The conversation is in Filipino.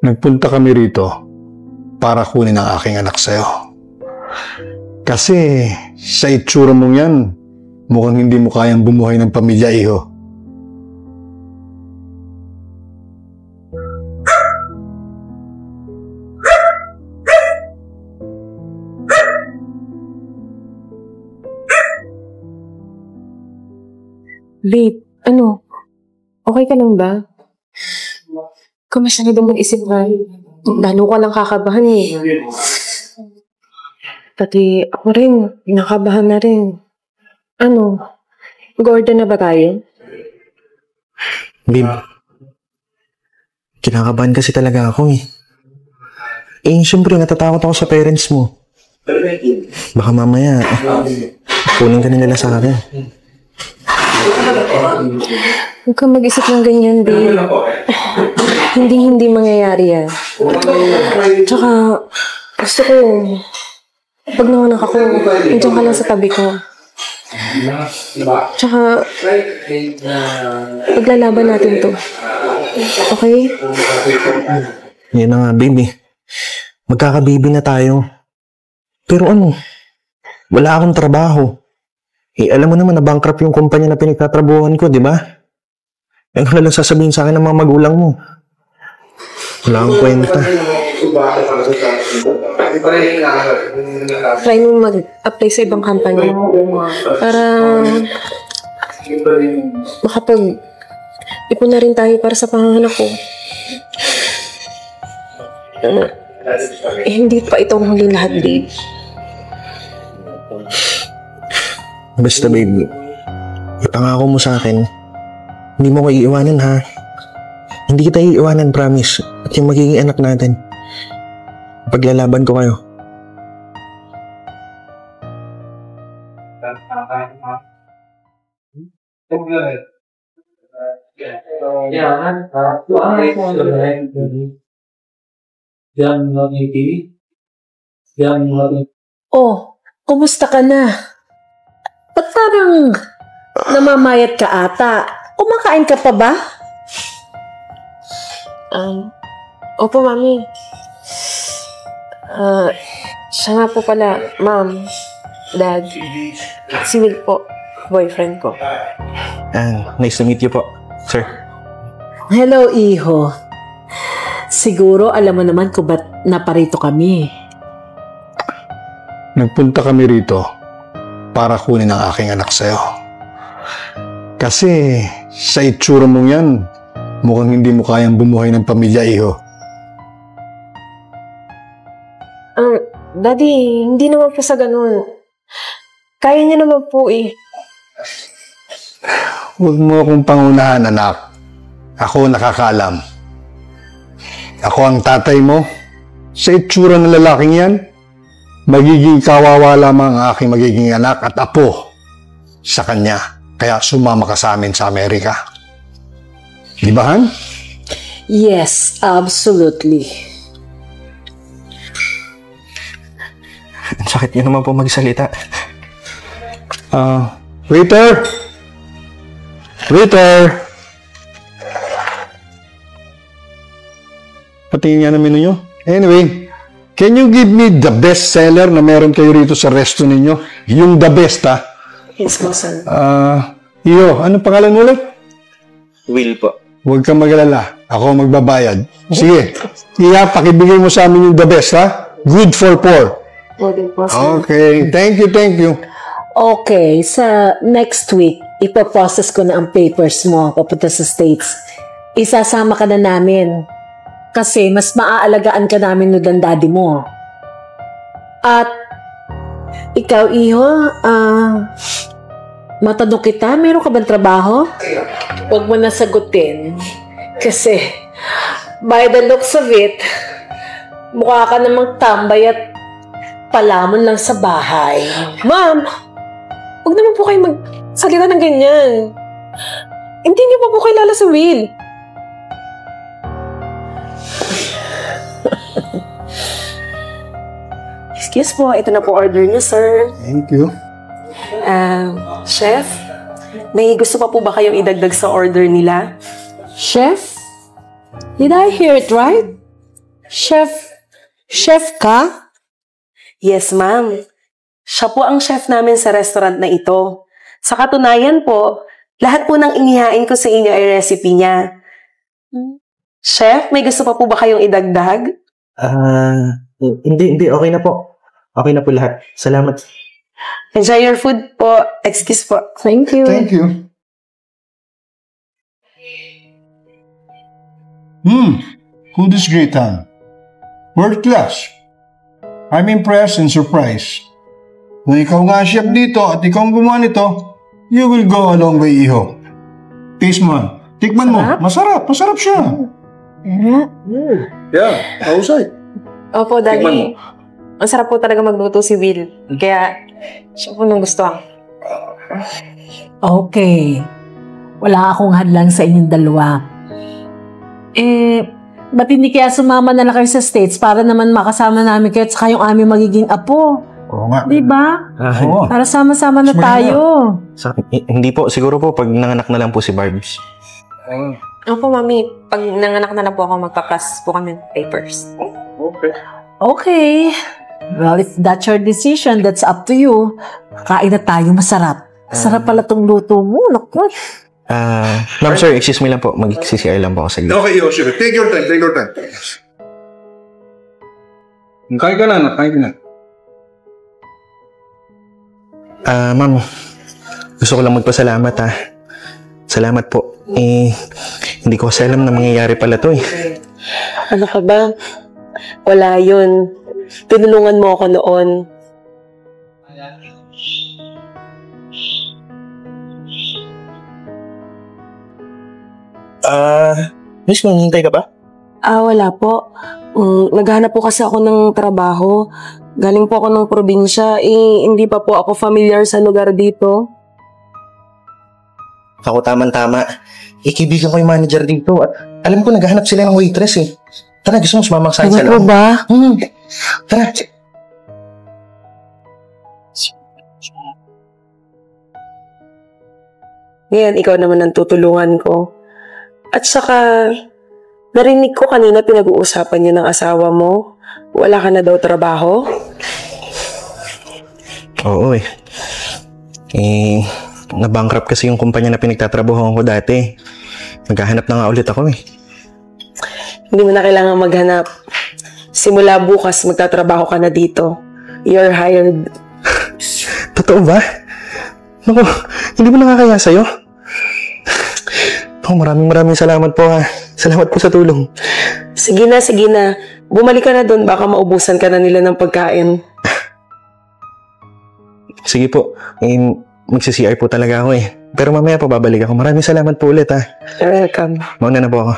Nagpunta kami rito para kunin ang aking anak sa'yo. Kasi sa itsura mong yan, mukhang hindi mo kayang bumuhay ng pamilya, iho. Babe, ano? Okay ka lang ba? Kamusta na daw mag-isip nga? Lalo ka lang kakabahan eh. Pati ako rin, pinakabahan na rin. Ano? Mag-order na ba tayo? Babe, kinakabahan kasi talaga ako eh. Siyempre natatakot ako sa parents mo. Baka mamaya, kunin ka nila sa akin. Huwag kang mag-isip ng ganyan, babe. Hindi mangyayari yan. Tsaka, gusto ko, pag nanganak ako, nandiyan ka lang sa tabi ko. Tsaka, paglalaban natin to. Okay? Yan na nga, baby. Magkakababy na tayo. Pero ano, wala akong trabaho. Alam mo naman na bankrupt yung kumpanya na pinagtatrabuhan ko, di ba? Ano lang sasabihin sa akin ng mga magulang mo? Wala akong kwenta. Try mo mag-apply sa ibang company para makapag-ipon na rin tayo para sa panganganak ko. Hindi pa ito ang huli lahat, babe. Basta, baby, ipangako mo sa akin, hindi mo ko iiwanan, ha? Hindi kita iiwanan, promise. At yung magiging anak natin, paglalaban ko kayo. Oh, kumusta ka na? Ba't parang namamayat ka ata? Kumakain ka pa ba? Opo, mami. Siya nga po pala, ma'am, dad. Si Will po, boyfriend ko. Nice to meet you po, sir. Hello, iho. Siguro alam mo naman kung ba't naparito kami. Nagpunta kami rito para kunin ang aking anak sa'yo. Kasi sa itsura mong yan, mukhang hindi mo kayang bumuhay ng pamilya, iho. Daddy, hindi naman po sa ganun. Kaya niya naman po eh. Huwag mo akong pangunahan, anak. Ako nakakaalam. Ako ang tatay mo. Sa itsura ng lalaking yan, magiging kawawa lamang ang aking magiging anak at apo sa kanya. Kaya sumama ka sa amin sa Amerika. Di ba, Han? Yes, absolutely. Ang sakit nyo naman po magsalita. Waiter! Waiter! Patingin nga ng menu nyo. Anyway, can you give me the best seller na meron kayo rito sa resto ninyo? Yung the best, ha? Yes po, sir. Iyo, anong pangalan mo ulit? Will po. Huwag kang mag-alala. Ako magbabayad. Sige. Iya, pakibigay mo sa amin yung the best, ha? Good for poor. Okay. Thank you, thank you. Okay, sa next week, ipaprocess ko na ang papers mo papunta sa States. Isasama ka na namin. Kasi mas maaalagaan ka namin no than daddy mo. At ikaw, iho, matanong kita, meron ka bang trabaho? Huwag mo na sagutin. Kasi, by the looks of it, mukha ka namang tambay at palamon lang sa bahay. Ma'am, huwag naman po kayo magsalita ng ganyan. Hindi niyo pa po kilala si Will. Excuse po, ito na po order niyo, sir. Thank you. Chef, may gusto pa po ba kayong idagdag sa order nila? Chef? Did I hear it right? Chef ka? Yes, ma'am. Siya po ang chef namin sa restaurant na ito. Sa katunayan po, lahat po ng inihain ko sa inyo ay recipe niya. Chef, may gusto pa po ba kayong idagdag? Hindi. Okay na po. Okay na po lahat. Salamat. Enjoy your food po. Excuse po. Thank you. Thank you. Food is great, huh? World class. I'm impressed and surprised. Kung ikaw nga chef dito at ikaw ang gumawa nito, you will go a long way, iho. Taste mo. Tikman mo. Masarap. Masarap siya. Yeah, outside. Opo, Daddy. Ang sarap po talaga magluto si Will. Kaya, siya po nang gusto ako. Okay. Wala akong hadlang sa inyong dalawa. Ba't hindi kaya sumama na lang kayo sa States para naman makasama namin kayo at saka yung aming magiging apo? Oo nga. Diba? Oo. Para sama-sama na tayo. Hindi po. Siguro po pag nanganak na lang po si Barbs. Opo, Mami. Pag nanganak na lang po ako, magpa-process po kami ng papers. Okay. Well, if that's your decision, that's up to you. Kain na tayo, masarap. Sarap pala tong luto mo. Naku. Ma'am sir, excuse me lang po. Mag-CCI lang po ako saglit. Okay, Yoshi. Take your time. Kain ka na. Ma'am, gusto ko lang magpasalamat ha. Salamat po. Hindi ko kasi alam na mangyayari pala to eh. Ano ka ba? Wala yun. Tinulungan mo ako noon. Miss, nanghintay ka ba? Wala po. Naghahanap po kasi ako ng trabaho. Galing po ako ng probinsya. Hindi pa po ako familiar sa lugar dito. Ako tamang-tama. Kaibigan ko yung manager dito. At alam ko naghahanap sila ng waitress eh. Tara, gusto mo sumama sa akin sa loob? ba? Tara. Ngayon, ikaw naman ang tutulungan ko. At saka, narinig ko kanina pinag-uusapan niyo ng asawa mo. Wala ka na daw trabaho? Oo eh. Na-bankrupt kasi yung kumpanya na pinagtatrabahoan ko dati. Naghahanap na nga ulit ako eh. Hindi mo na kailangan maghanap. Simula bukas, magtatrabaho ka na dito. You're hired. Totoo ba? Naku, hindi mo nakakaya sa'yo? Maraming salamat po ha. Salamat po sa tulong. Sige na. Bumalik ka na doon, baka maubusan ka na nila ng pagkain. Sige po. Magsi-CR po talaga ako eh. Pero mamaya po babalik ako. Maraming salamat po ulit ha. You're welcome. Mauna na po ako.